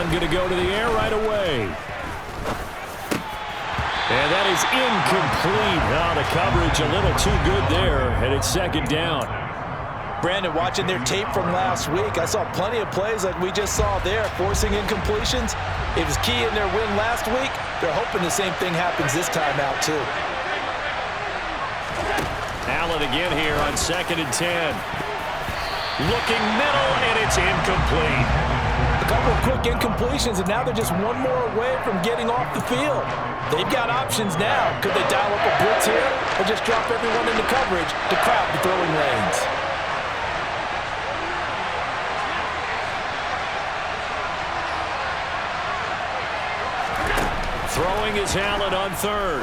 one going to go to the air right away. And that is incomplete. Oh, the coverage a little too good there, and it's second down. Brandon, watching their tape from last week, I saw plenty of plays like we just saw there, forcing incompletions. It was key in their win last week. They're hoping the same thing happens this time out, too. Allen again here on 2nd and 10. Looking middle, and it's incomplete. A couple of quick incompletions, and now they're just one more away from getting off the field. They've got options now. Could they dial up a blitz here or just drop everyone into coverage to crowd the throwing lanes? Throwing is Allen on 3rd.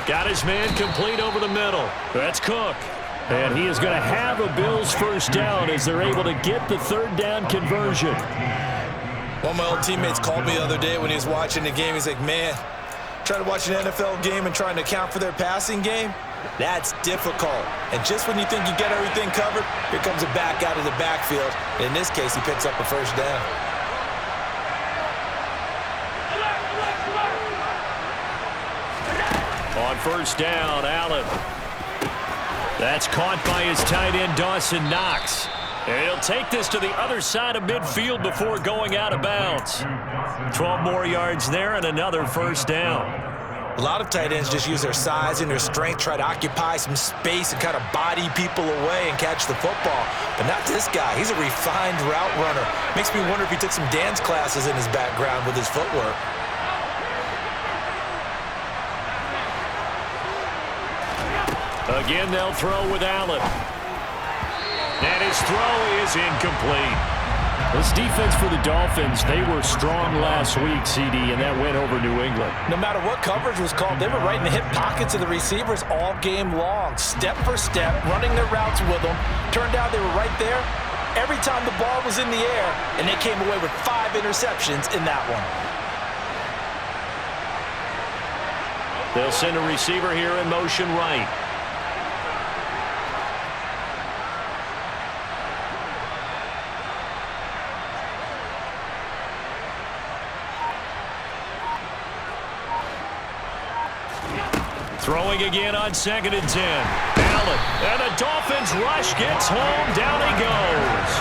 Got his man complete over the middle. That's Cook. And he is going to have a Bills first down as they're able to get the 3rd down conversion. One of my old teammates called me the other day when he was watching the game. He's like, man, trying to watch an NFL game and trying to account for their passing game, that's difficult. And just when you think you get everything covered, here comes a back out of the backfield. And in this case, he picks up a first down. On first down, Allen. That's caught by his tight end, Dawson Knox. And he'll take this to the other side of midfield before going out of bounds. 12 more yards there and another first down. A lot of tight ends just use their size and their strength, try to occupy some space and kind of body people away and catch the football. But not this guy. He's a refined route runner. Makes me wonder if he took some dance classes in his background with his footwork. Again, they'll throw with Allen. And his throw is incomplete. This defense for the Dolphins, they were strong last week, CD, and that went over New England. No matter what coverage was called, they were right in the hip pockets of the receivers all game long, step for step, running their routes with them. Turned out they were right there every time the ball was in the air, and they came away with 5 interceptions in that one. They'll send a receiver here in motion right. Throwing again on 2nd and 10. Allen, and the Dolphins rush gets home. Down he goes.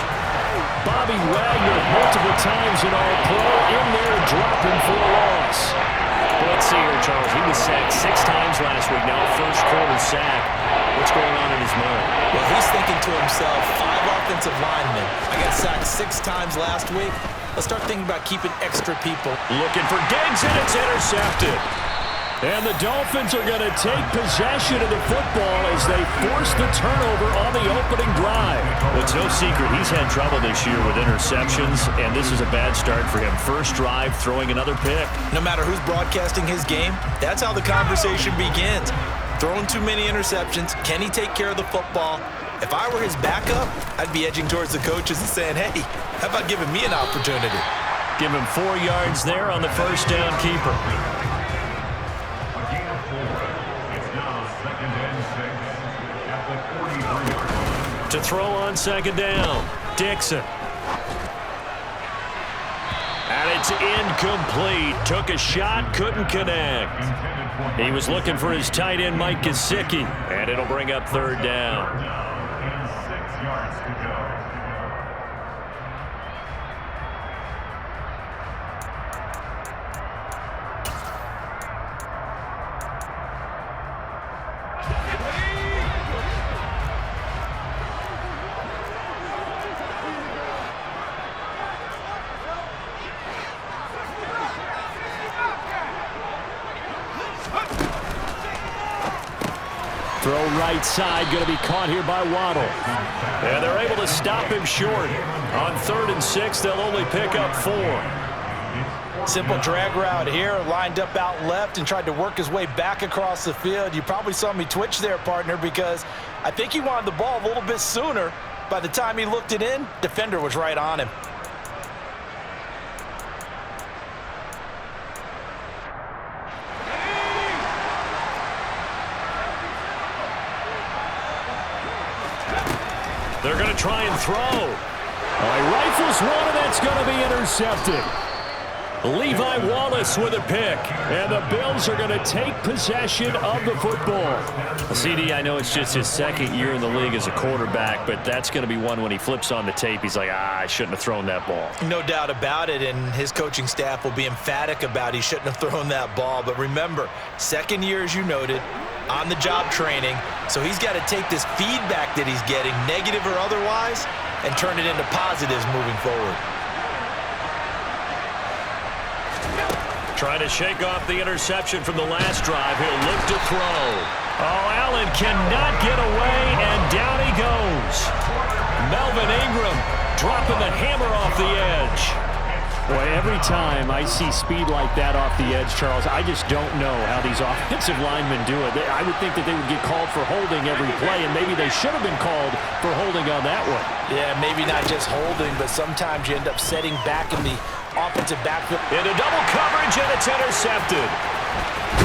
Bobby Wagner multiple times in All-Pro in there, dropping for a loss. Let's see here, Charles. He was sacked 6 times last week. Now first quarter sack. What's going on in his mind? Well, he's thinking to himself, 5 offensive linemen. I got sacked 6 times last week. Let's start thinking about keeping extra people. Looking for Diggs, and it's intercepted. And the Dolphins are going to take possession of the football as they force the turnover on the opening drive. Well, it's no secret he's had trouble this year with interceptions, and this is a bad start for him. First drive, throwing another pick. No matter who's broadcasting his game, that's how the conversation begins. Throwing too many interceptions, can he take care of the football? If I were his backup, I'd be edging towards the coaches and saying, hey, how about giving me an opportunity? Give him 4 yards there on the first down keeper. To throw on 2nd down, Dixon. And it's incomplete. Took a shot, couldn't connect. He was looking for his tight end, Mike Gesicki, and it'll bring up 3rd down. Throw right side, going to be caught here by Waddle. And they're able to stop him short. On 3rd and 6, they'll only pick up 4. Simple drag route here, lined up out left and tried to work his way back across the field. You probably saw me twitch there, partner, because I think he wanted the ball a little bit sooner. By the time he looked it in, defender was right on him. They're going to try and throw. Oh, he rifles one, and that's going to be intercepted. Levi Wallace with a pick, and the Bills are going to take possession of the football. CD, I know it's just his second year in the league as a quarterback, but that's going to be one when he flips on the tape, he's like, I shouldn't have thrown that ball. No doubt about it, and his coaching staff will be emphatic about he shouldn't have thrown that ball. But remember, second year, as you noted, on-the-job training, so he's got to take this feedback that he's getting, negative or otherwise, and turn it into positives moving forward. Trying to shake off the interception from the last drive. He'll look to throw. Oh, Allen cannot get away, and down he goes. Melvin Ingram dropping the hammer off the edge. Boy, every time I see speed like that off the edge, Charles, I just don't know how these offensive linemen do it. I would think that they would get called for holding every play, and maybe they should have been called for holding on that one. Yeah, maybe not just holding, but sometimes you end up setting back in the offensive backfield. Into double coverage, and it's intercepted.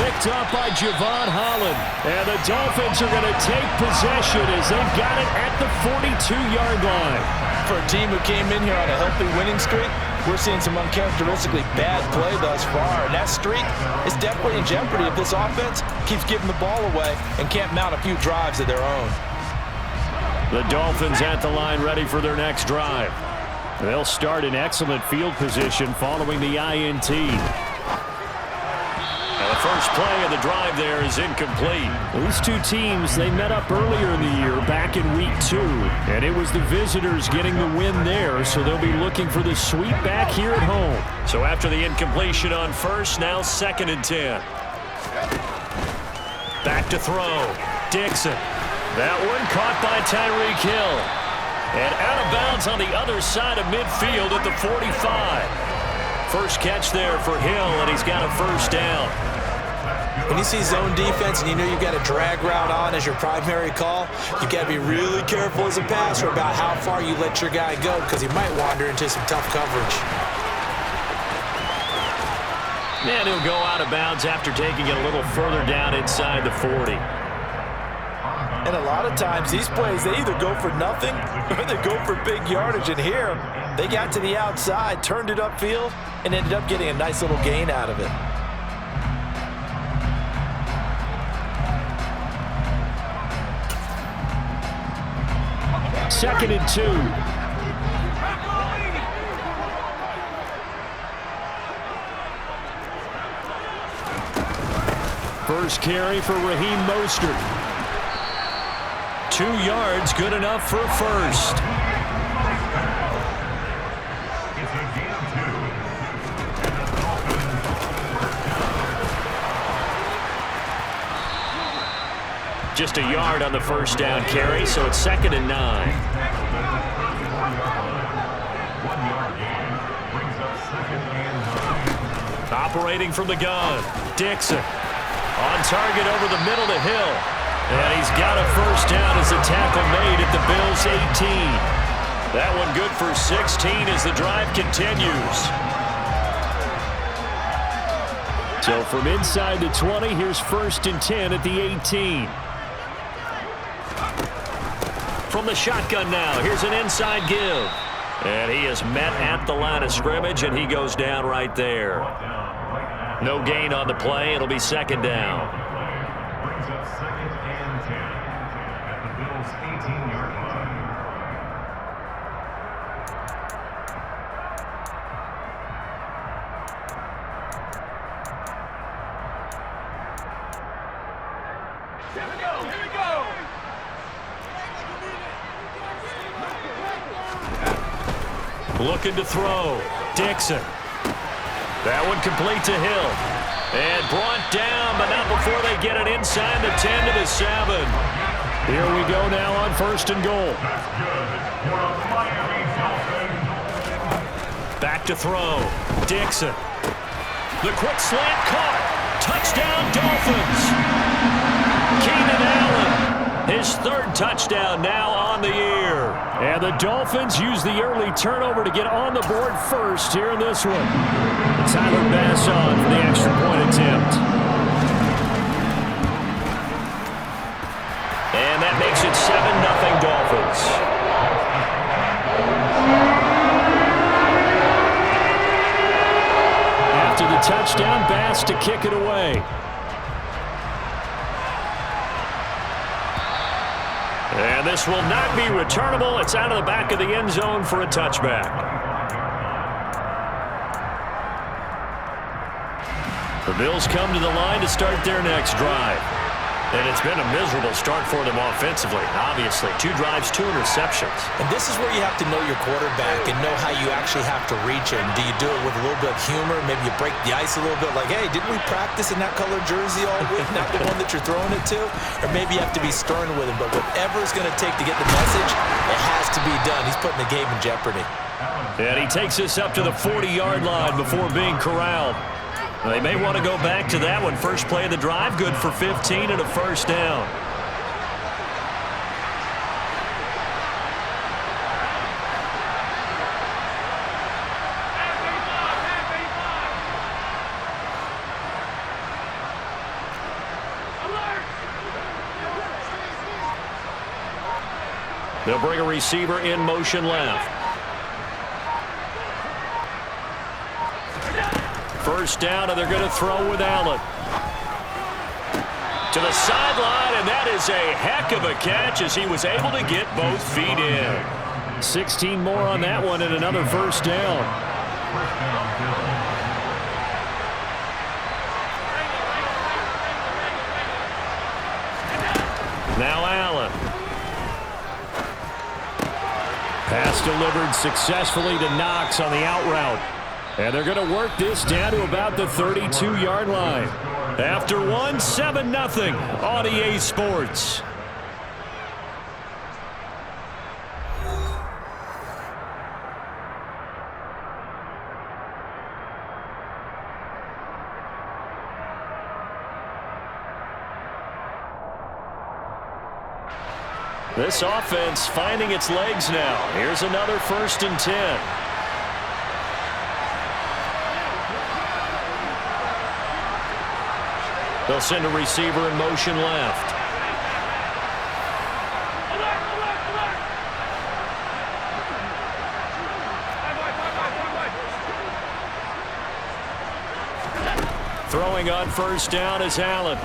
Picked up by Javon Holland. And the Dolphins are going to take possession as they've got it at the 42-yard line. For a team who came in here on a healthy winning streak, we're seeing some uncharacteristically bad play thus far. And that streak is definitely in jeopardy if this offense keeps giving the ball away and can't mount a few drives of their own. The Dolphins at the line ready for their next drive. They'll start in excellent field position following the INT. Now the first play of the drive there is incomplete. These two teams, they met up earlier in the year back in week 2, and it was the visitors getting the win there, so they'll be looking for the sweep back here at home. So after the incompletion on first, now 2nd and 10. Back to throw. Dixon. That one caught by Tyreek Hill. And out of bounds on the other side of midfield at the 45. First catch there for Hill, and he's got a first down. When you see zone defense and you know you've got a drag route on as your primary call, you've got to be really careful as a passer about how far you let your guy go because he might wander into some tough coverage. And he'll go out of bounds after taking it a little further down inside the 40. And a lot of times these plays, they either go for nothing or they go for big yardage. And here, they got to the outside, turned it upfield, and ended up getting a nice little gain out of it. Second and 2. First carry for Raheem Mostert. 2 yards, good enough for a first. Just a yard on the first down carry, so it's 2nd and 9. Operating from the gun, Dixon. On target over the middle to Hill. And he's got a first down as the tackle made at the Bills' 18. That one good for 16 as the drive continues. So from inside the 20, here's 1st and 10 at the 18. From the shotgun now, here's an inside give. And he is met at the line of scrimmage, and he goes down right there. No gain on the play. It'll be 2nd down. Looking to throw. Dixon. That one complete to Hill. And brought down, but not before they get it inside the 10 to the 7. Here we go now on 1st and goal. Back to throw. Dixon. The quick slant caught. Touchdown Dolphins. Keenan Allen. His 3rd touchdown now on the year. And the Dolphins use the early turnover to get on the board first here in this one. Tyler Bass on for the extra point attempt. And that makes it 7-0 Dolphins. And this will not be returnable. It's out of the back of the end zone for a touchback. The Bills come to the line to start their next drive. And it's been a miserable start for them offensively, obviously. 2 drives, 2 interceptions. And this is where you have to know your quarterback and know how you actually have to reach him. Do you do it with a little bit of humor? Maybe you break the ice a little bit like, hey, didn't we practice in that colored jersey all week? Not the one that you're throwing it to? Or maybe you have to be stern with him. But whatever it's going to take to get the message, it has to be done. He's putting the game in jeopardy. And he takes this up to the 40-yard line before being corralled. They may want to go back to that one. First play of the drive, good for 15 and a first down. They'll bring a receiver in motion left. First down, and they're going to throw with Allen. To the sideline, and that is a heck of a catch as he was able to get both feet in. 16 more on that one and another first down. Now Allen. Pass delivered successfully to Knox on the out route. And they're going to work this down to about the 32-yard line. After one, 7-0 on EA Sports. This offense finding its legs now. Here's another 1st and 10. They'll send a receiver in motion left. Throwing on first down is Allen.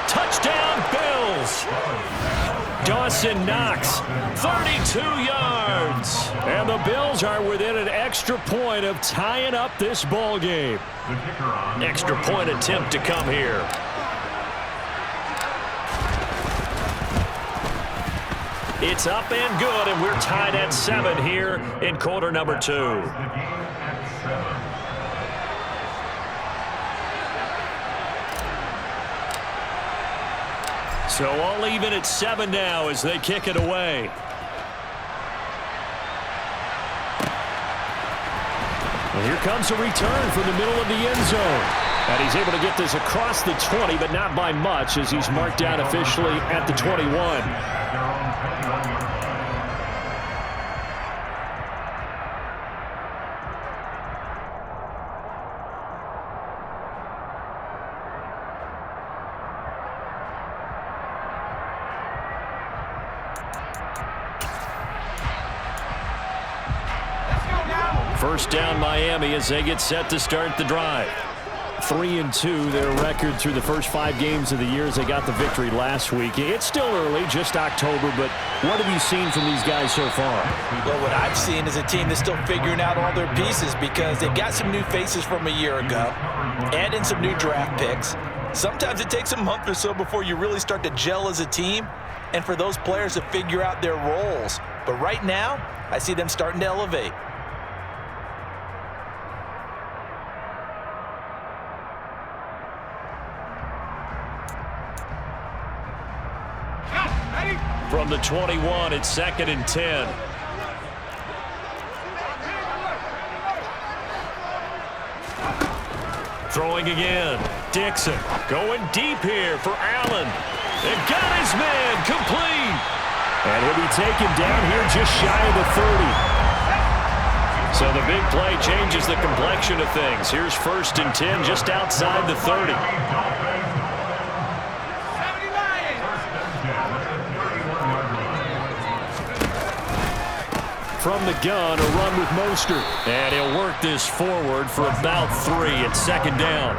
Touchdown, Bills. Dawson Knox, 32 yards. And the Bills are within an extra point of tying up this ball game. Extra point attempt to come here. It's up and good, and we're tied at 7 here in quarter number 2. So all even at 7 now as they kick it away. Well, here comes a return from the middle of the end zone. And he's able to get this across the 20, but not by much as he's marked down officially at the 21. First down Miami as they get set to start the drive. 3-2 their record through the first 5 games of the year as they got the victory last week. It's still early, just October, but what have you seen from these guys so far? Well, what I've seen is a team that's still figuring out all their pieces because they've got some new faces from a year ago and in some new draft picks. Sometimes it takes a month or so before you really start to gel as a team and for those players to figure out their roles. But right now, I see them starting to elevate. From the 21, it's 2nd and 10. Throwing again. Dixon going deep here for Allen. And got his man complete. And he'll be taken down here just shy of the 30. So the big play changes the complexion of things. Here's 1st and 10 just outside the 30. From the gun, a run with Mostert. And he'll work this forward for about 3 at 2nd down.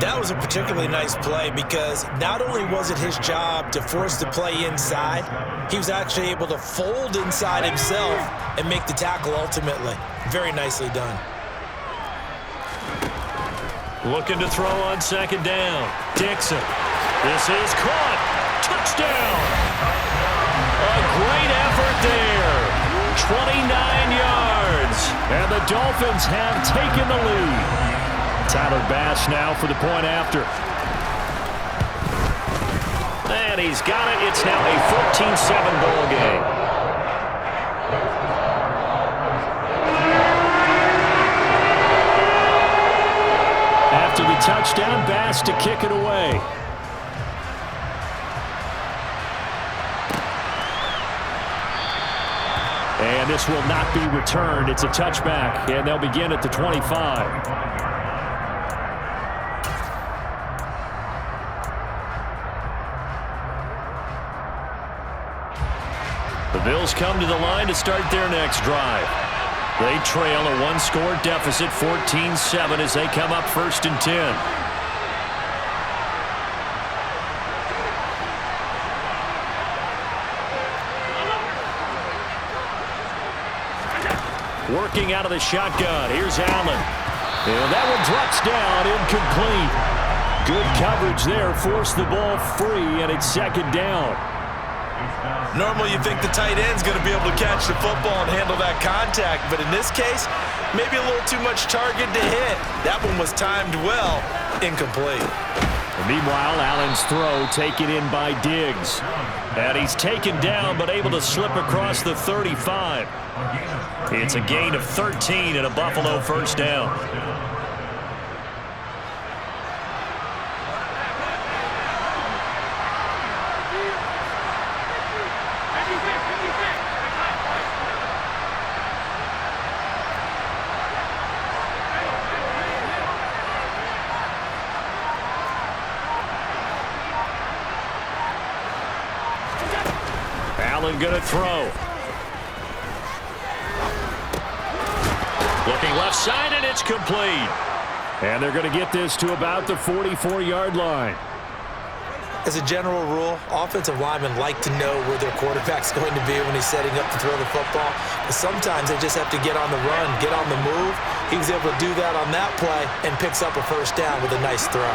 That was a particularly nice play because not only was it his job to force the play inside, he was actually able to fold inside himself and make the tackle ultimately. Very nicely done. Looking to throw on second down. Dixon. This is caught. Touchdown. A great effort there. 29 yards. And the Dolphins have taken the lead. Tyler Bass now for the point after. And he's got it. It's now a 14-7 ball game. After the touchdown, Bass to kick it away. And this will not be returned. It's a touchback, and they'll begin at the 25. The Bills come to the line to start their next drive. They trail a one-score deficit, 14-7, as they come up 1st and 10. Working out of the shotgun. Here's Allen. And that one drops down, incomplete. Good coverage there. Forced the ball free, and it's 2nd down. Normally you think the tight end's going to be able to catch the football and handle that contact, but in this case, maybe a little too much target to hit. That one was timed well, incomplete. And meanwhile, Allen's throw taken in by Diggs. And he's taken down but able to slip across the 35. It's a gain of 13 and a Buffalo 1st down. Allen going to throw. Looking left side, and it's complete. And they're going to get this to about the 44-yard line. As a general rule, offensive linemen like to know where their quarterback's going to be when he's setting up to throw the football. But sometimes they just have to get on the run, get on the move. He was able to do that on that play and picks up a 1st down with a nice throw.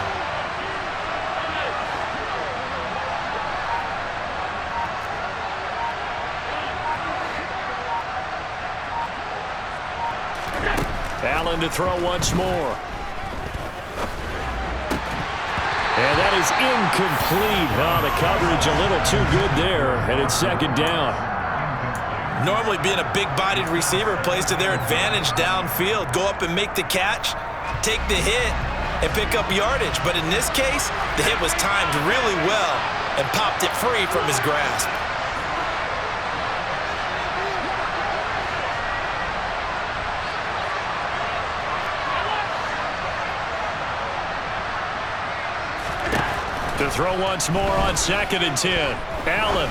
Allen to throw once more. And that is incomplete. Oh, the coverage a little too good there, and it's 2nd down. Normally being a big-bodied receiver plays to their advantage downfield. Go up and make the catch, take the hit, and pick up yardage. But in this case, the hit was timed really well and popped it free from his grasp. To throw once more on 2nd and 10. Allen.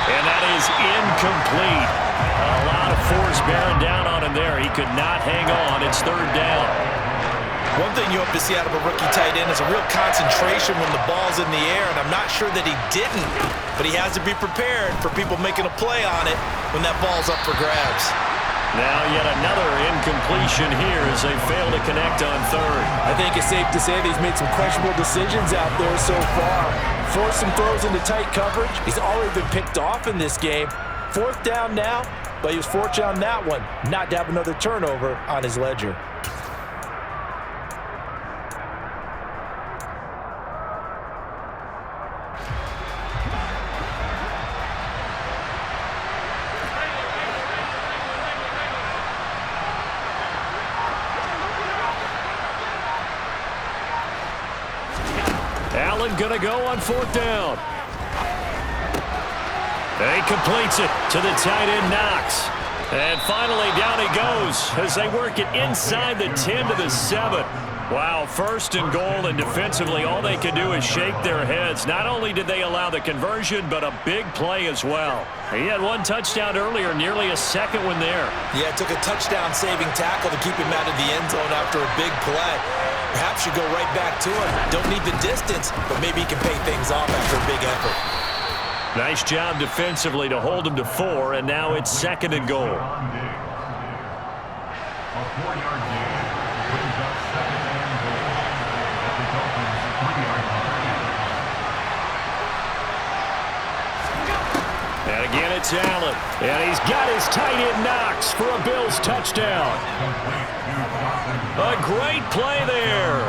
And that is incomplete. A lot of force bearing down on him there. He could not hang on. It's 3rd down. One thing you hope to see out of a rookie tight end is a real concentration when the ball's in the air, and I'm not sure that he didn't, but he has to be prepared for people making a play on it when that ball's up for grabs. Now yet another incompletion here as they fail to connect on 3rd. I think it's safe to say that he's made some questionable decisions out there so far. Forced some throws into tight coverage. He's already been picked off in this game. 4th down now, but he was fortunate on that one not to have another turnover on his ledger. Allen going to go on 4th down. He completes it to the tight end, Knox. And finally down he goes as they work it inside the 10 to the 7. Wow, first and goal, and defensively all they can do is shake their heads. Not only did they allow the conversion, but a big play as well. He had one touchdown earlier, nearly a second one there. Yeah, it took a touchdown-saving tackle to keep him out of the end zone after a big play. Perhaps you go right back to him. Don't need the distance, but maybe he can pay things off after a big effort. Nice job defensively to hold him to 4, and now it's second and goal. And again, it's Allen. And he's got his tight end Knox for a Bills touchdown. A great play there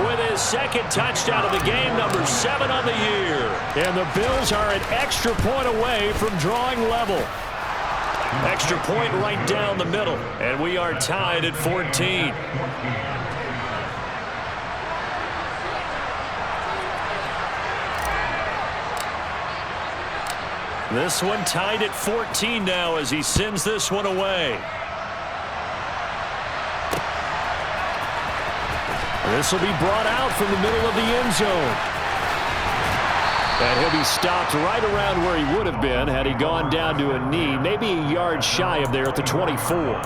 with his second touchdown of the game, number 7 on the year. And the Bills are an extra point away from drawing level. Extra point right down the middle. And we are tied at 14. This one tied at 14 now as he sends this one away. This will be brought out from the middle of the end zone. And he'll be stopped right around where he would have been had he gone down to a knee, maybe a yard shy of there at the 24.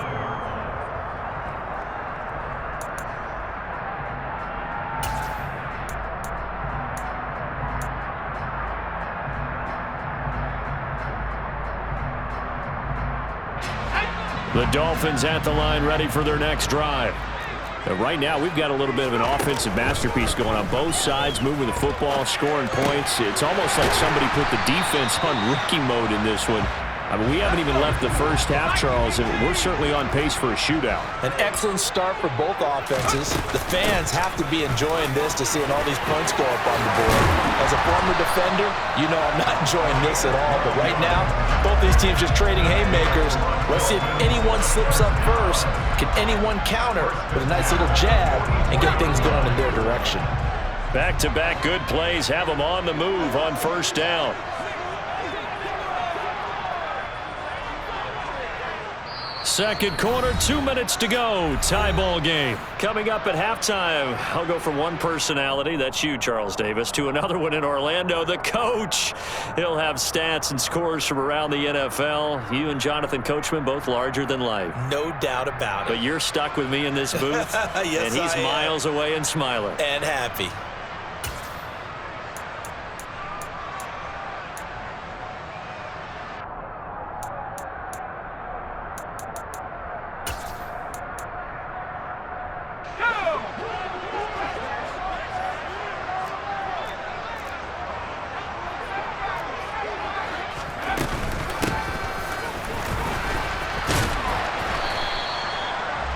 The Dolphins at the line, ready for their next drive. Right now, we've got a little bit of an offensive masterpiece going on both sides, moving the football, scoring points. It's almost like somebody put the defense on rookie mode in this one. I mean, we haven't even left the first half, Charles, and we're certainly on pace for a shootout. An excellent start for both offenses. The fans have to be enjoying this to seeing all these points go up on the board. As a former defender, you know I'm not enjoying this at all. But right now, both these teams just trading haymakers. Let's see if anyone slips up first. Can anyone counter with a nice little jab and get things going in their direction? Back-to-back good plays have them on the move on first down. Second quarter, 2 minutes to go. Tie ball game. Coming up at halftime, I'll go from one personality, that's you, Charles Davis, to another one in Orlando, the coach. He'll have stats and scores from around the NFL. You and Jonathan Coachman, both larger than life. No doubt about it. But you're stuck with me in this booth. Yes, and he's miles away and smiling. And happy.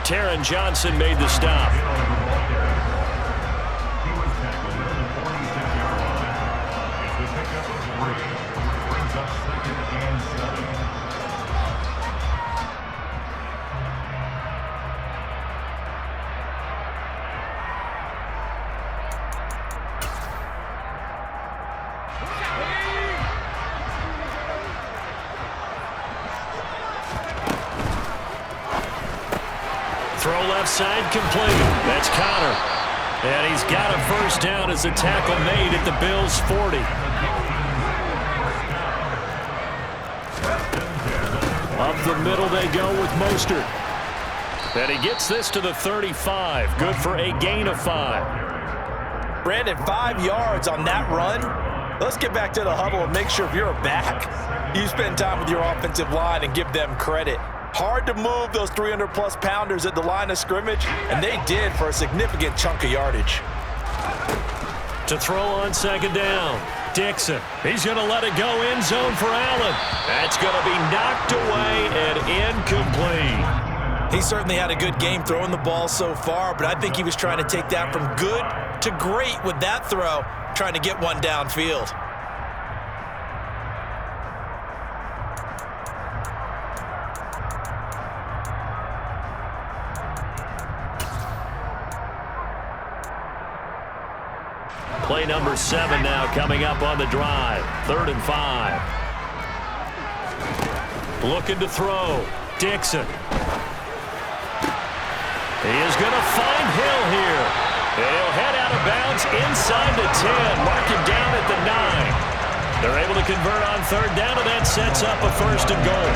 Taron Johnson made the stop. Throw left side complete. That's Connor. And he's got a first down as the tackle made at the Bills' 40. Up the middle they go with Mostert. And he gets this to the 35. Good for a gain of 5. Brandon, 5 yards on that run. Let's get back to the huddle and make sure if you're a back, you spend time with your offensive line and give them credit. Hard to move those 300-plus pounders at the line of scrimmage, and they did for a significant chunk of yardage. To throw on second down, Dixon. He's going to let it go end zone for Allen. That's going to be knocked away and incomplete. He certainly had a good game throwing the ball so far, but I think he was trying to take that from good to great with that throw, trying to get one downfield. Play number 7 now coming up on the drive. 3rd and 5. Looking to throw. Dixon. He is going to find Hill here. inside the 10, mark it down at the 9. They're able to convert on third down, and that sets up a first and goal.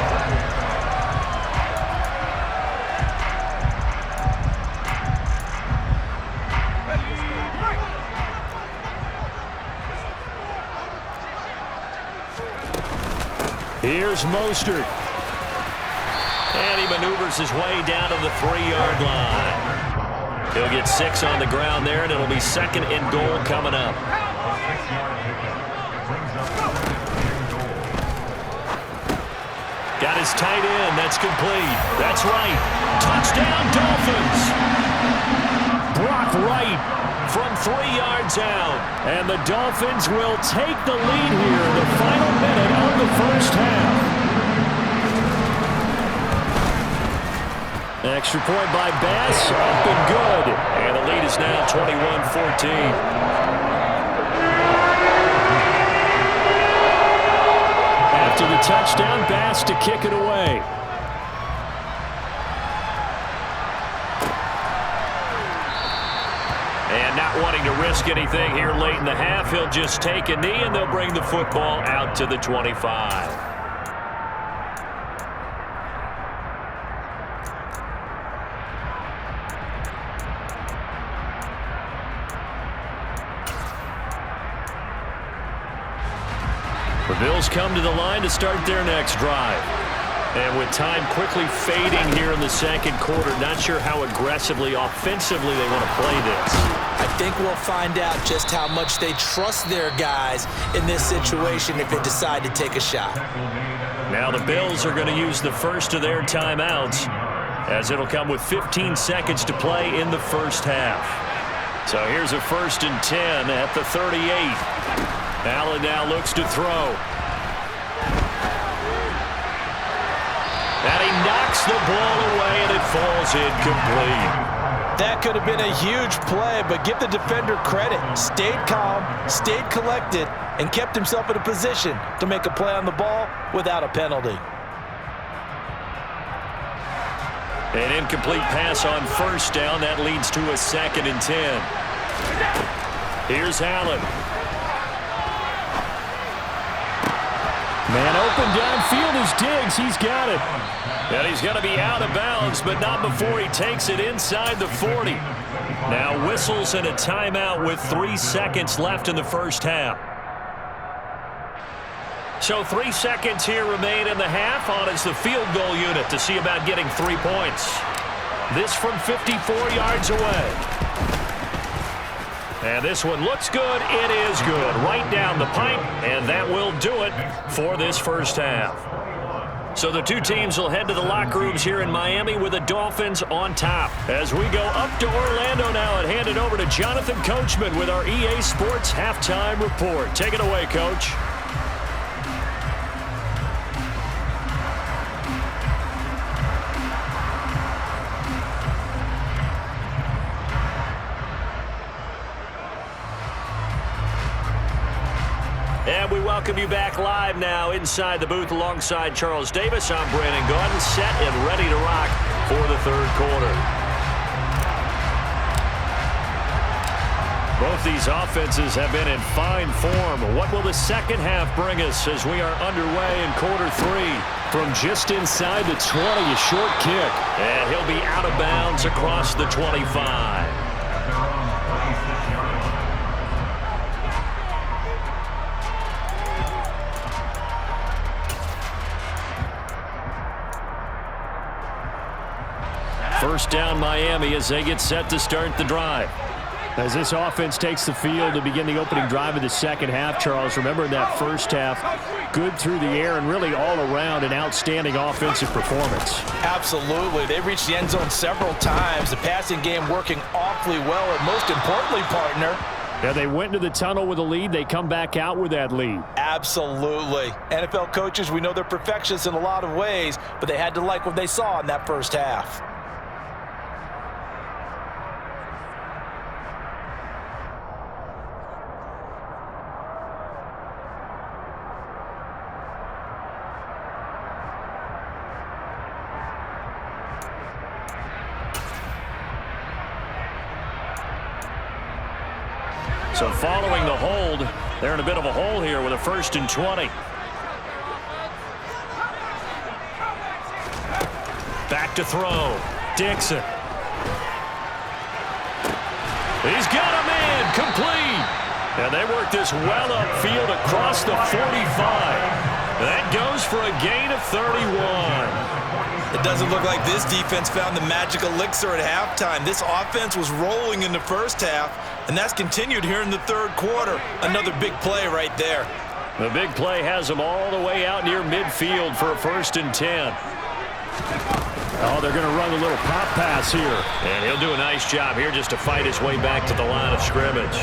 Here's Mostert. And he maneuvers his way down to the 3-yard line. He'll get 6 on the ground there, and it'll be second and goal coming up. Got his tight end. That's complete. That's right. Touchdown, Dolphins. Brock Wright from 3 yards out. And the Dolphins will take the lead here in the final minute of the first half. Extra point by Bass, up and good. And the lead is now 21-14. After the touchdown, Bass to kick it away. And not wanting to risk anything here late in the half, he'll just take a knee, and they'll bring the football out to the 25. The Bills come to the line to start their next drive. And with time quickly fading here in the second quarter, not sure how aggressively, offensively they want to play this. I think we'll find out just how much they trust their guys in this situation if they decide to take a shot. Now the Bills are going to use the first of their timeouts, as it'll come with 15 seconds to play in the first half. So here's a 1st and 10 at the 38. Allen now looks to throw. And he knocks the ball away, and it falls incomplete. That could have been a huge play, but give the defender credit. Stayed calm, stayed collected, and kept himself in a position to make a play on the ball without a penalty. An incomplete pass on first down. That leads to a 2nd and 10. Here's Allen. Man open downfield is Diggs. He's got it. And he's going to be out of bounds, but not before he takes it inside the 40. Now whistles and a timeout with 3 seconds left in the first half. So 3 seconds here remain in the half. On is the field goal unit to see about getting 3 points. This from 54 yards away. And this one looks good. It is good. Right down the pipe, and that will do it for this first half. So the two teams will head to the locker rooms here in Miami with the Dolphins on top. As we go up to Orlando now and hand it over to Jonathan Coachman with our EA Sports Halftime Report. Take it away, Coach. And we welcome you back live now inside the booth alongside Charles Davis. I'm Brandon Gaudin, set and ready to rock for the third quarter. Both these offenses have been in fine form. What will the second half bring us as we are underway in quarter 3? From just inside the 20, a short kick. And he'll be out of bounds across the 25. First down Miami as they get set to start the drive. As this offense takes the field to begin the opening drive of the second half, Charles, remember in that first half, good through the air and really all around an outstanding offensive performance. Absolutely. They reached the end zone several times. The passing game working awfully well, and most importantly, partner, yeah, they went into the tunnel with a lead. They come back out with that lead. Absolutely. NFL coaches, we know they're perfectionists in a lot of ways, but they had to like what they saw in that first half. So following the hold, they're in a bit of a hole here with a 1st and 20. Back to throw. Dixon. He's got a man complete. And they work this well upfield across the 45. That goes for a gain of 31. It doesn't look like this defense found the magic elixir at halftime. This offense was rolling in the first half, and that's continued here in the third quarter. Another big play right there. The big play has them all the way out near midfield for a 1st and 10. Oh, they're going to run a little pop pass here. And he'll do a nice job here just to fight his way back to the line of scrimmage.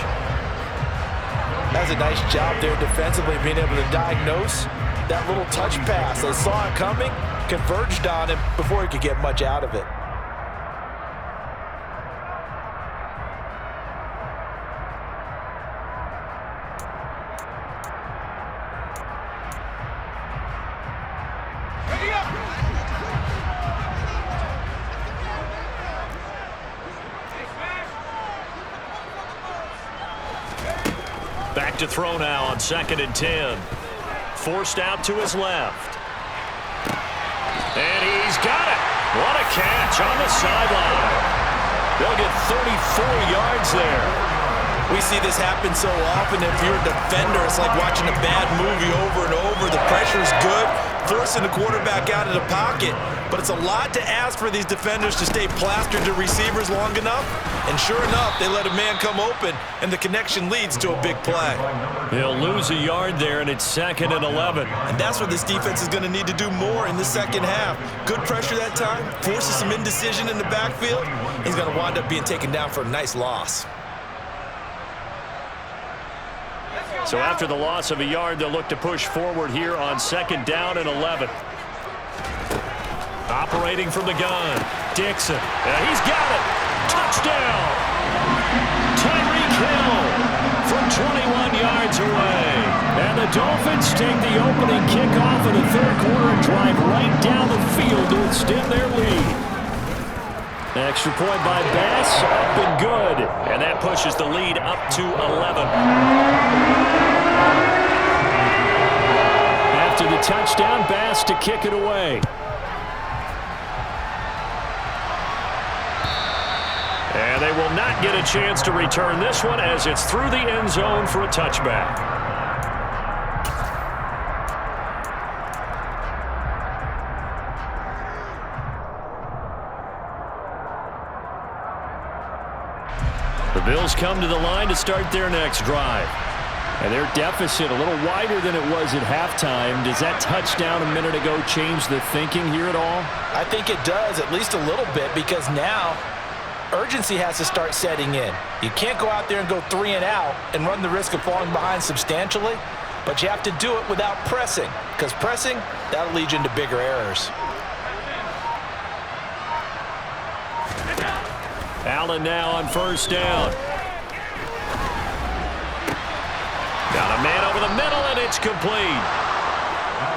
That's a nice job there defensively, being able to diagnose that little touch pass. They saw it coming, converged on him before he could get much out of it. Back to throw now on 2nd and 10. Forced out to his left. And he's got it. What a catch on the sideline. They'll get 34 yards there. We see this happen so often. If you're a defender, it's like watching a bad movie over and over. The pressure's good, forcing the quarterback out of the pocket. But it's a lot to ask for these defenders to stay plastered to receivers long enough. And sure enough, they let a man come open, and the connection leads to a big play. He'll lose a yard there, and it's 2nd and 11. And that's what this defense is going to need to do more in the second half. Good pressure that time, forces some indecision in the backfield. He's going to wind up being taken down for a nice loss. So after the loss of a yard, they'll look to push forward here on 2nd down and 11. Operating from the gun, Dixon. He's got it. Touchdown. Tyreek Hill from 21 yards away. And the Dolphins take the opening kickoff of the third quarter and drive right down the field to extend their lead. Extra point by Bass, up and good. And that pushes the lead up to 11. After the touchdown, Bass to kick it away. And they will not get a chance to return this one as it's through the end zone for a touchback. The Bills come to the line to start their next drive. And their deficit a little wider than it was at halftime. Does that touchdown a minute ago change the thinking here at all? I think it does, at least a little bit, because now urgency has to start setting in. You can't go out there and go 3 and out and run the risk of falling behind substantially, but you have to do it without pressing, because pressing, that'll lead you into bigger errors. Allen now on 1st down. Got a man over the middle, and it's complete.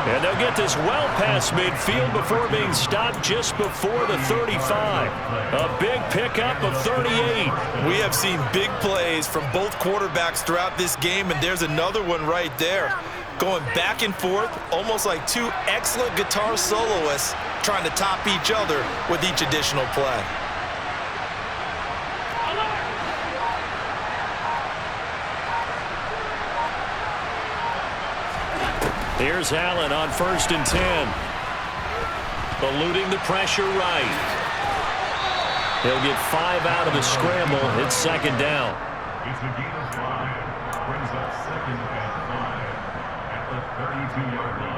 And they'll get this well past midfield before being stopped just before the 35. A big pickup of 38. We have seen big plays from both quarterbacks throughout this game, and there's another one right there. Going back and forth, almost like two excellent guitar soloists trying to top each other with each additional play. Here's Allen on 1st and 10. Eluding the pressure right. He'll get 5 out of the scramble. It's 2nd down. It's a gain of 5. Brings up 2nd and 5 at the 32-yard line.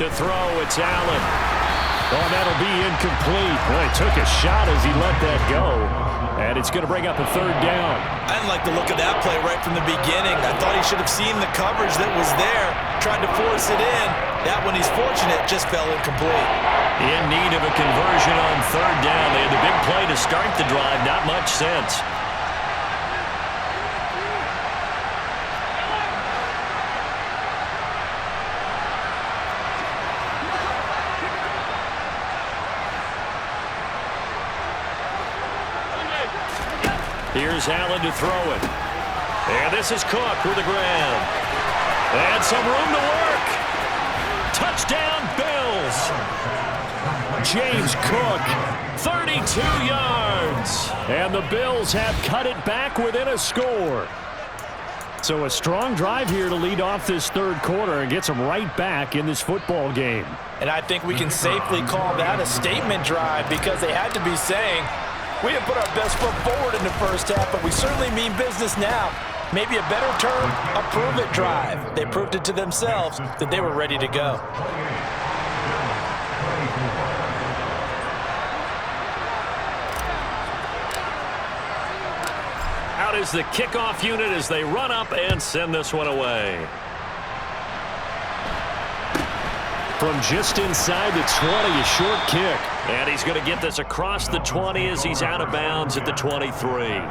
To throw, it's Allen. Oh, that'll be incomplete. Boy, he took a shot as he let that go. And it's going to bring up a 3rd down. I didn't like the look of that play right from the beginning. I thought he should have seen the coverage that was there, tried to force it in. That one, he's fortunate, just fell incomplete. In need of a conversion on 3rd down. They had the big play to start the drive, not much sense. Here's Allen to throw it. And this is Cook with the ground. And some room to work. Touchdown, Bills. James Cook, 32 yards. And the Bills have cut it back within a score. So a strong drive here to lead off this third quarter and gets them right back in this football game. And I think we can safely call that a statement drive because they had to be saying, we didn't put our best foot forward in the first half, but we certainly mean business now. Maybe a better term, a prove-it drive. They proved it to themselves that they were ready to go. Out is the kickoff unit as they run up and send this one away. From just inside the 20, a short kick. And he's going to get this across the 20 as he's out of bounds at the 23.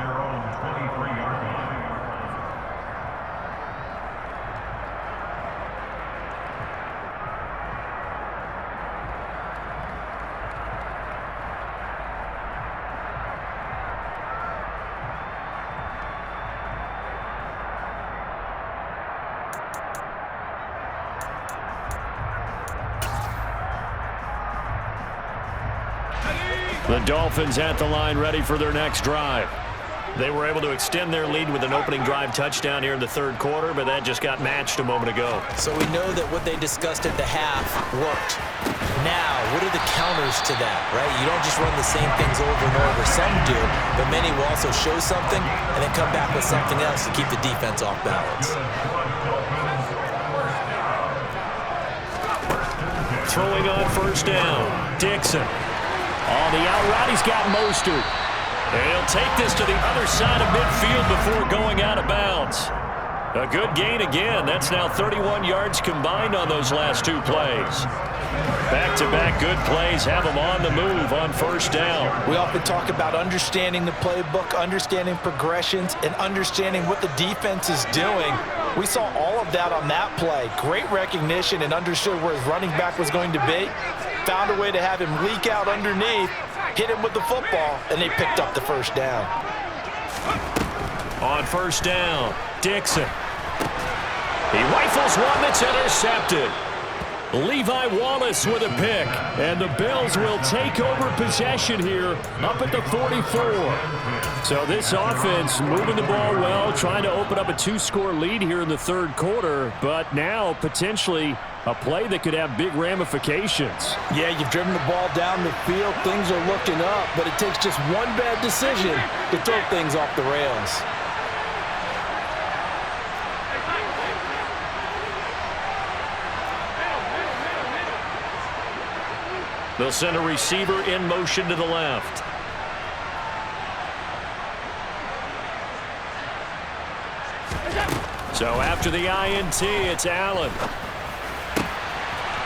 The Dolphins at the line ready for their next drive. They were able to extend their lead with an opening drive touchdown here in the third quarter, but that just got matched a moment ago. So we know that what they discussed at the half worked. Now, what are the counters to that, right? You don't just run the same things over and over. Some do, but many will also show something and then come back with something else to keep the defense off balance. Throwing on first down, Dixon. On the out route, he's got Mostert. And he'll take this to the other side of midfield before going out of bounds. A good gain again. That's now 31 yards combined on those last two plays. Back-to-back good plays have them on the move on first down. We often talk about understanding the playbook, understanding progressions, and understanding what the defense is doing. We saw all of that on that play. Great recognition and understood where his running back was going to be. Found a way to have him leak out underneath, hit him with the football, and they picked up the first down. On first down, Dixon. He rifles one that's intercepted. Levi Wallace with a pick. And the Bills will take over possession here up at the 44. So this offense moving the ball well, trying to open up a two-score lead here in the third quarter, but now potentially a play that could have big ramifications. Yeah, you've driven the ball down the field. Things are looking up, but it takes just one bad decision to throw things off the rails. They'll send a receiver in motion to the left. So after the INT, it's Allen.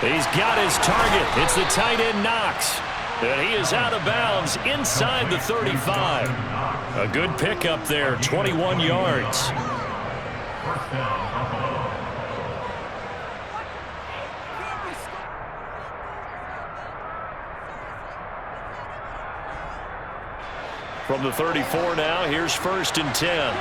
He's got his target. It's the tight end Knox. And he is out of bounds inside the 35. A good pickup there, 21 yards. From the 34 now, here's first and 10.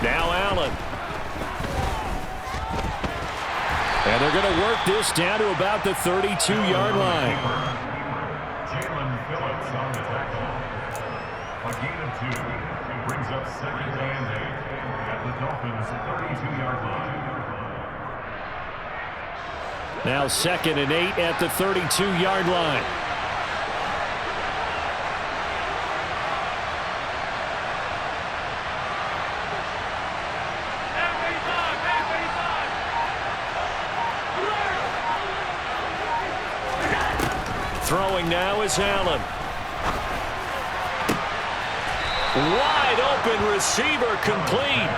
Now Allen. And they're going to work this down to about the 32-yard line. A gain of 2 brings up second and 8 at the Dolphins' 32-yard line. Now second and 8 at the 32-yard line. Throwing now is Allen. Wide open receiver complete.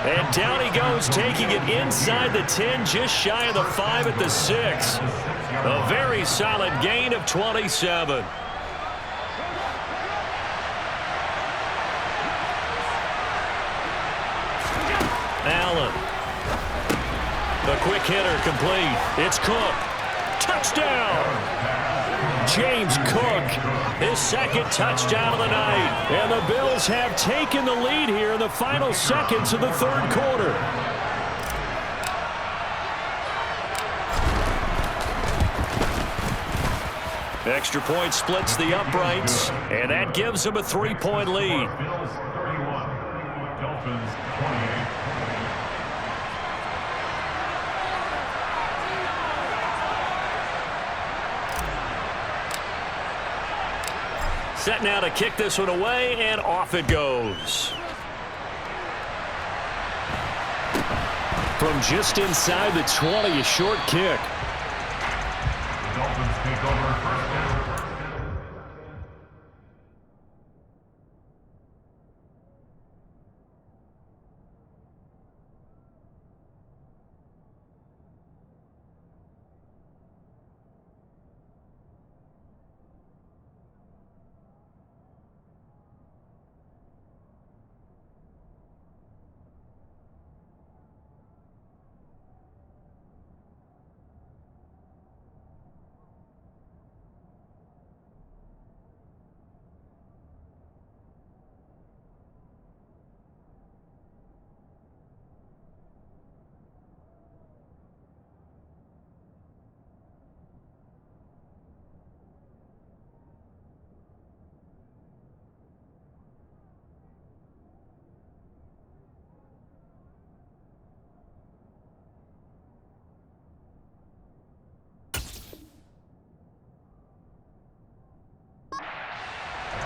And down he goes, taking it inside the 10, just shy of the 5 at the 6. A very solid gain of 27. Allen. The quick hitter complete. It's Cook. Touchdown! James Cook, his second touchdown of the night. And the Bills have taken the lead here in the final seconds of the third quarter. Extra point splits the uprights, and that gives them a 3-point lead. Bills 31, Dolphins 28. Set now to kick this one away, and off it goes. From just inside the 20, a short kick. The Dolphins take over first down.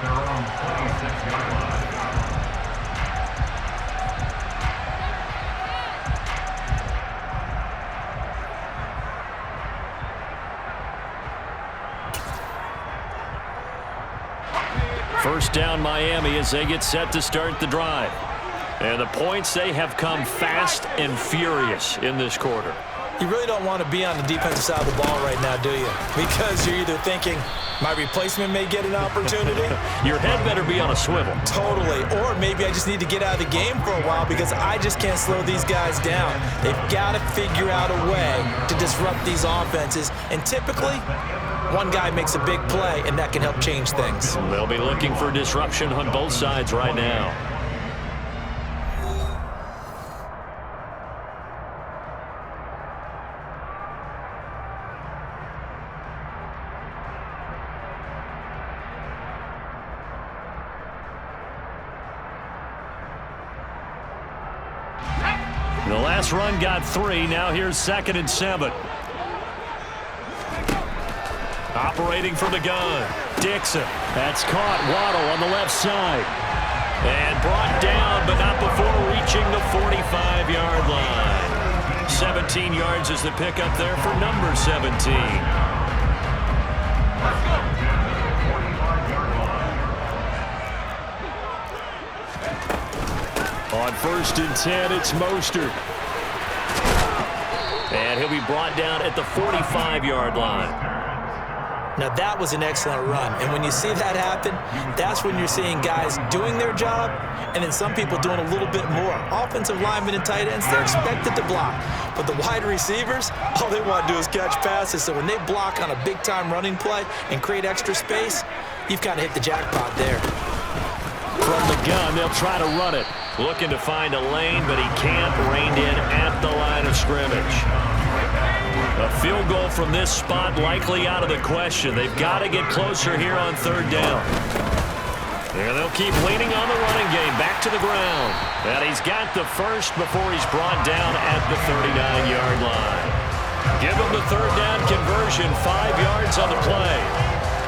Their own 26-yard line. First down Miami as they get set to start the drive. And the points, they have come fast and furious in this quarter. You really don't want to be on the defensive side of the ball right now, do you? Because you're either thinking, my replacement may get an opportunity. Your head better be on a swivel. Totally. Or maybe I just need to get out of the game for a while because I just can't slow these guys down. They've got to figure out a way to disrupt these offenses. And typically, one guy makes a big play, and that can help change things. They'll be looking for disruption on both sides right now. The last run got 3. Now here's 2nd and 7. Operating from the gun. Dixon. That's caught. Waddle on the left side. And brought down, but not before reaching the 45-yard line. 17 yards is the pickup there for number 17. On 1st and 10, it's Mostert. And he'll be brought down at the 45-yard line. Now, that was an excellent run. And when you see that happen, that's when you're seeing guys doing their job and then some people doing a little bit more. Offensive linemen and tight ends, they're expected to block. But the wide receivers, all they want to do is catch passes. So when they block on a big-time running play and create extra space, you've kind of hit the jackpot there. From the gun, they'll try to run it. Looking to find a lane, but he can't. Reined in at the line of scrimmage. A field goal from this spot likely out of the question. They've got to get closer here on 3rd down. And they'll keep leaning on the running game. Back to the ground. And he's got the first before he's brought down at the 39-yard line. Give him the 3rd down conversion. 5 yards on the play.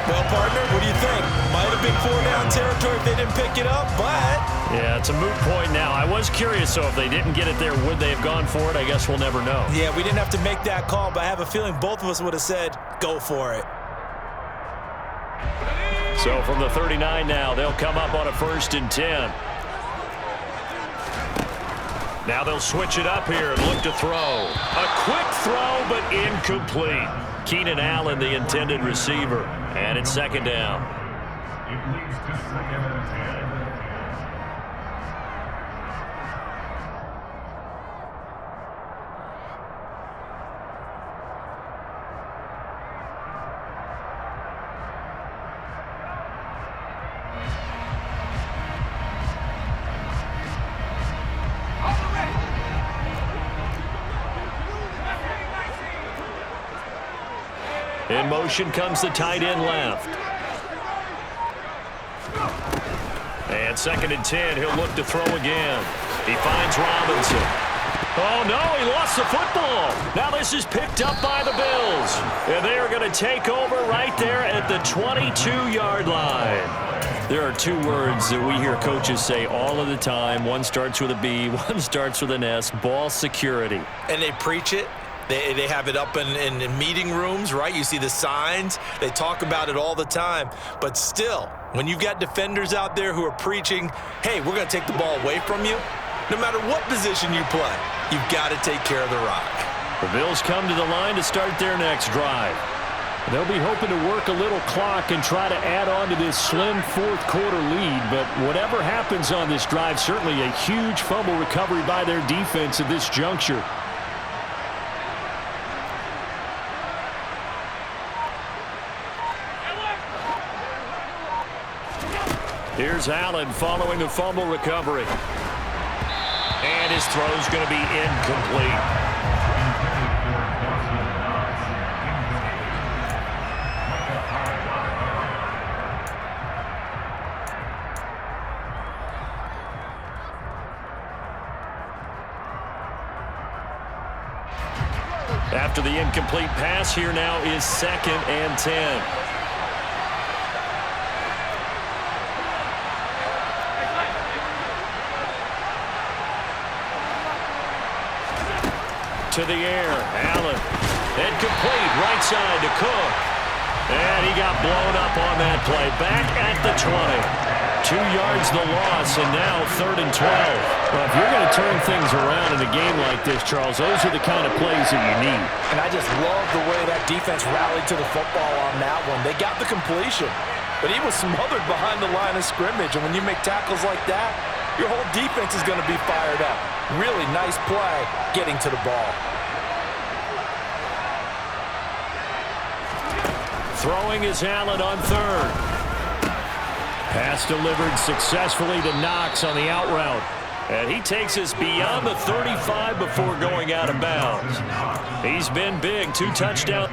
Well, partner, what do you think? Might have been 4-down territory if they didn't pick it up, but... Yeah, it's a moot point now. I was curious, so if they didn't get it there, would they have gone for it? I guess we'll never know. Yeah, we didn't have to make that call, but I have a feeling both of us would have said, go for it. So from the 39 now, they'll come up on a 1st and 10. Now they'll switch it up here and look to throw. A quick throw, but incomplete. Keenan Allen, the intended receiver. And it's 2nd down. It leads to 2nd and 10. In motion comes the tight end left. And 2nd and 10, he'll look to throw again. He finds Robinson. Oh, no, he lost the football. Now this is picked up by the Bills. And they are going to take over right there at the 22-yard line. There are 2 words that we hear coaches say all of the time. One starts with a B, one starts with an S, ball security. And they preach it. They have it up in meeting rooms, right? You see the signs. They talk about it all the time. But still, when you've got defenders out there who are preaching, hey, we're going to take the ball away from you, no matter what position you play, you've got to take care of the rock. The Bills come to the line to start their next drive. They'll be hoping to work a little clock and try to add on to this slim 4th quarter lead. But whatever happens on this drive, certainly a huge fumble recovery by their defense at this juncture. Here's Allen following the fumble recovery. And his throw's going to be incomplete. After the incomplete pass, here now is 2nd and 10. To the air, Allen. Incomplete, right side to Cook. And he got blown up on that play. Back at the 20. 2 yards the loss, and now 3rd and 12. Well, if you're going to turn things around in a game like this, Charles, those are the kind of plays that you need. And I just love the way that defense rallied to the football on that one. They got the completion, but he was smothered behind the line of scrimmage. And when you make tackles like that, your whole defense is going to be fired up. Really nice play getting to the ball. Throwing is Allen on 3rd. Pass delivered successfully to Knox on the out route. And he takes us beyond the 35 before going out of bounds. He's been big, 2 touchdowns.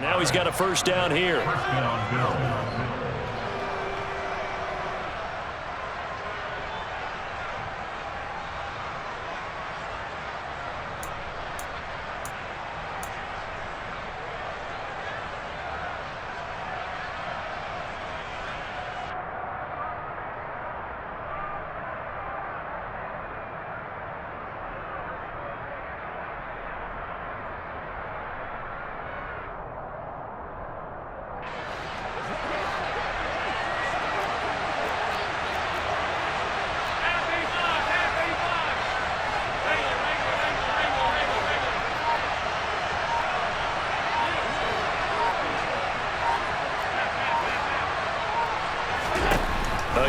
Now he's got a 1st down here. 1st down, Bills.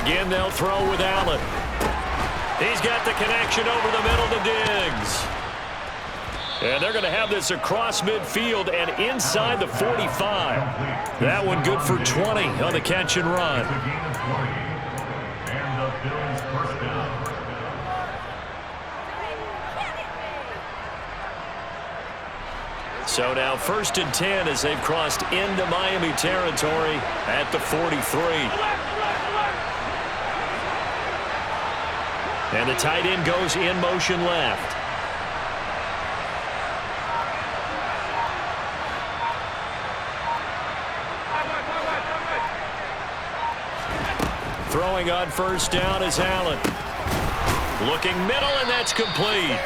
Again, they'll throw with Allen. He's got the connection over the middle to Diggs. And they're going to have this across midfield and inside the 45. That one good for 20 on the catch and run. And the Bills first down. So now 1st and 10 as they've crossed into Miami territory at the 43. And the tight end goes in motion left. Throwing on 1st down is Allen. Looking middle, and that's complete.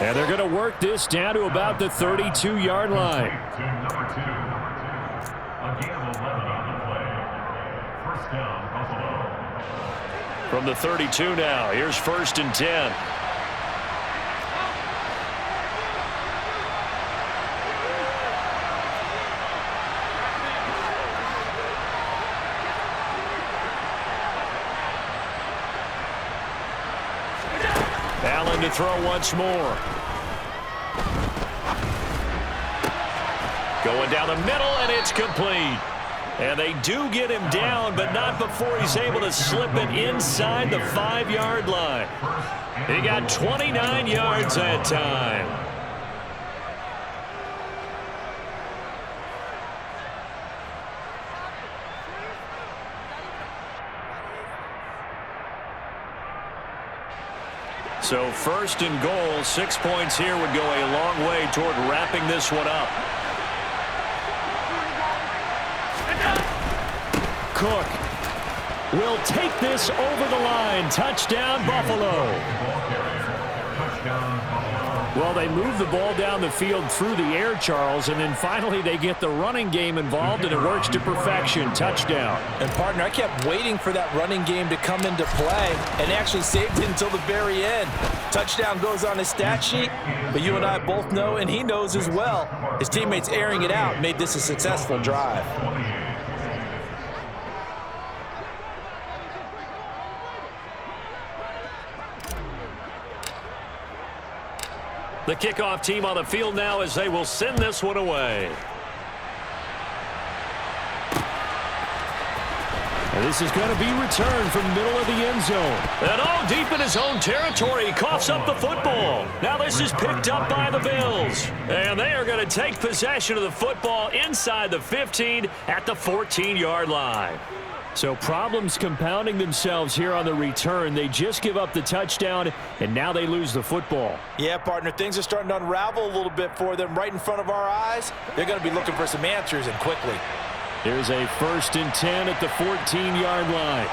And they're going to work this down to about the 32-yard line. To number 2. A gain of 11 on the play. First down, Buffalo. From the 32 now, here's 1st and 10. Allen to throw once more. Going down the middle, and it's complete. And they do get him down, but not before he's able to slip it inside the 5-yard line. He got 29 yards that time. So 1st and goal, 6 points here would go a long way toward wrapping this one up. Cook will take this over the line. Touchdown, Buffalo. Well, they move the ball down the field through the air, Charles, and then finally they get the running game involved, and it works to perfection. Touchdown. And, partner, I kept waiting for that running game to come into play and actually saved it until the very end. Touchdown goes on his stat sheet, but you and I both know, and he knows as well, his teammates airing it out made this a successful drive. The kickoff team on the field now as they will send this one away. And this is going to be returned from the middle of the end zone. And deep in his own territory, he coughs up the football. Now this is picked up by the Bills. And they are going to take possession of the football inside the 15 at the 14-yard line. So problems compounding themselves here on the return. They just give up the touchdown, and now they lose the football. Yeah, partner, things are starting to unravel a little bit for them right in front of our eyes. They're going to be looking for some answers, and quickly. Here's a 1st and 10 at the 14-yard line.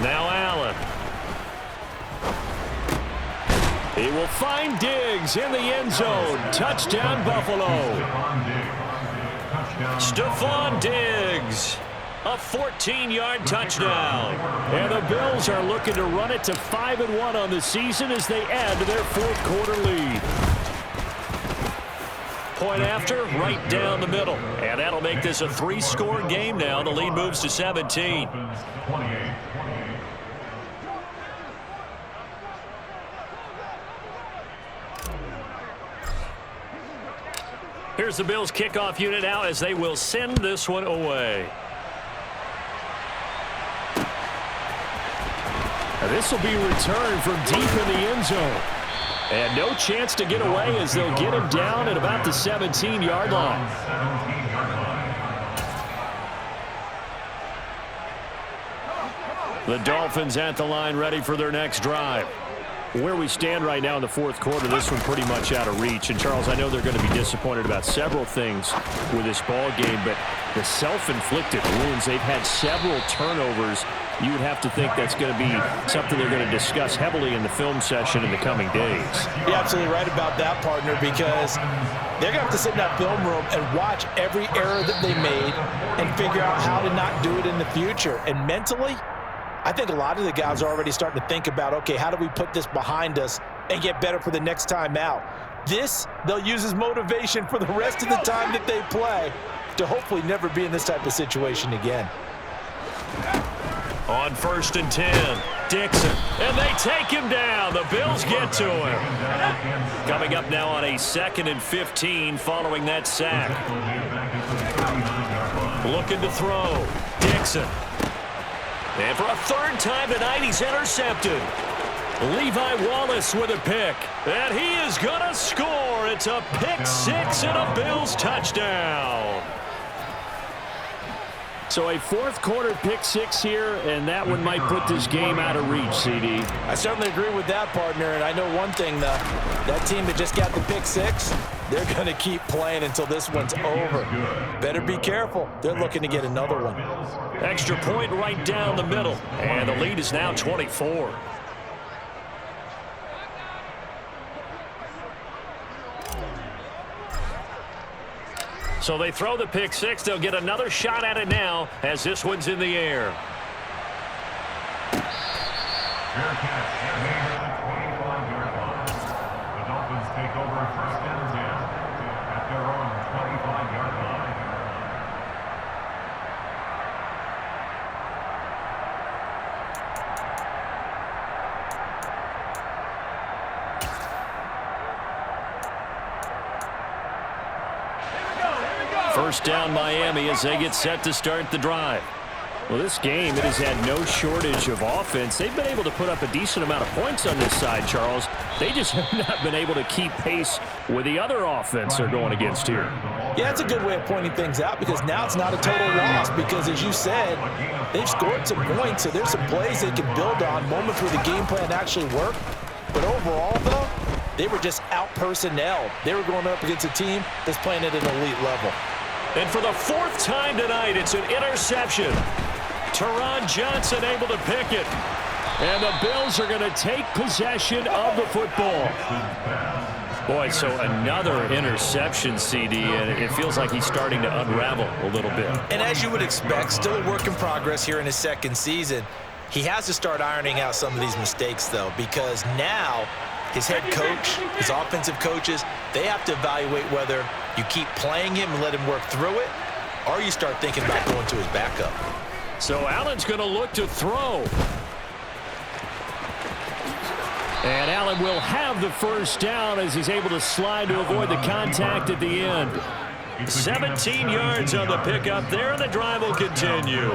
Now Allen. He will find Diggs in the end zone. Touchdown, Buffalo. Stephon Diggs. A 14-yard touchdown. And the Bills are looking to run it to 5-1 on the season as they add to their 4th quarter lead. Point after, right down the middle. And that'll make this a 3-score game now. The lead moves to 17. Here's the Bills kickoff unit now as they will send this one away. And this will be returned from deep in the end zone. And no chance to get away as they'll get him down at about the 17-yard line. The Dolphins at the line ready for their next drive. Where we stand right now in the 4th quarter, this one pretty much out of reach. And, Charles, I know they're going to be disappointed about several things with this ball game, but the self-inflicted wounds, they've had several turnovers. You would have to think that's going to be something they're going to discuss heavily in the film session in the coming days. You're absolutely right about that, partner, because they're going to have to sit in that film room and watch every error that they made and figure out how to not do it in the future. And mentally, I think a lot of the guys are already starting to think about, okay, how do we put this behind us and get better for the next time out. This, they'll use as motivation for the rest of the time that they play to hopefully never be in this type of situation again. On 1st and 10, Dixon, and they take him down. The Bills get to him. Coming up now on a 2nd and 15 following that sack. Looking to throw. Dixon. And for a 3rd time tonight, he's intercepted. Levi Wallace with a pick. And he is going to score. It's a pick 6 and a Bills touchdown. So a 4th quarter pick 6 here, and that one might put this game out of reach, CD. I certainly agree with that, partner. And I know one thing, though. That team that just got the pick 6, they're going to keep playing until this one's over. Better be careful. They're looking to get another one. Extra point right down the middle. And the lead is now 24. So they throw the pick 6. They'll get another shot at it now as this one's in the air. Fair catch at the 25-yard line. The Dolphins take over 1st and 10 at their own 25-yard line. First down Miami as they get set to start the drive. Well, this game, it has had no shortage of offense. They've been able to put up a decent amount of points on this side, Charles. They just have not been able to keep pace with the other offense they're going against here. Yeah, it's a good way of pointing things out because now it's not a total loss because, as you said, they've scored some points, so there's some plays they can build on, moments where the game plan actually worked. But overall, though, they were just out-personnelled. They were going up against a team that's playing at an elite level. And for the 4th time tonight, it's an interception. Teron Johnson able to pick it. And the Bills are going to take possession of the football. Boy, so another interception, CD, and it feels like he's starting to unravel a little bit. And as you would expect, still a work in progress here in his 2nd season. He has to start ironing out some of these mistakes, though, because now his head coach, his offensive coaches, they have to evaluate whether you keep playing him and let him work through it, or you start thinking about going to his backup. So Allen's going to look to throw. And Allen will have the first down as he's able to slide to avoid the contact at the end. 17 yards on the pickup there, and the drive will continue.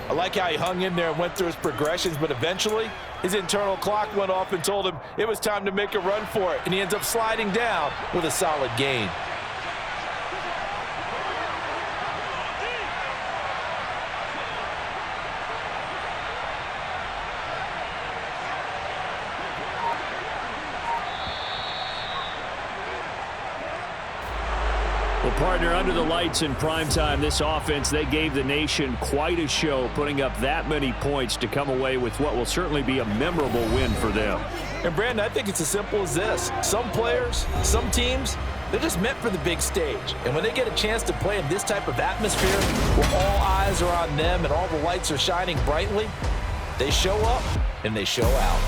I like how he hung in there and went through his progressions, but eventually his internal clock went off and told him it was time to make a run for it, and he ends up sliding down with a solid gain. Well, partner, under the lights in primetime, this offense, they gave the nation quite a show, putting up that many points to come away with what will certainly be a memorable win for them. And, Brandon, I think it's as simple as this. Some players, some teams, they're just meant for the big stage. And when they get a chance to play in this type of atmosphere where all eyes are on them and all the lights are shining brightly, they show up and they show out.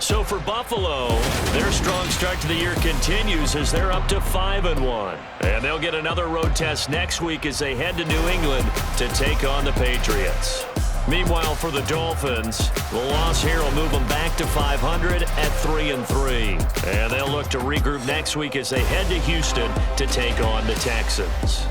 So for Buffalo, their strong start to the year continues as they're up to 5-1. And they'll get another road test next week as they head to New England to take on the Patriots. Meanwhile, for the Dolphins, the loss here will move them back to 500 at 3-3. And they'll look to regroup next week as they head to Houston to take on the Texans.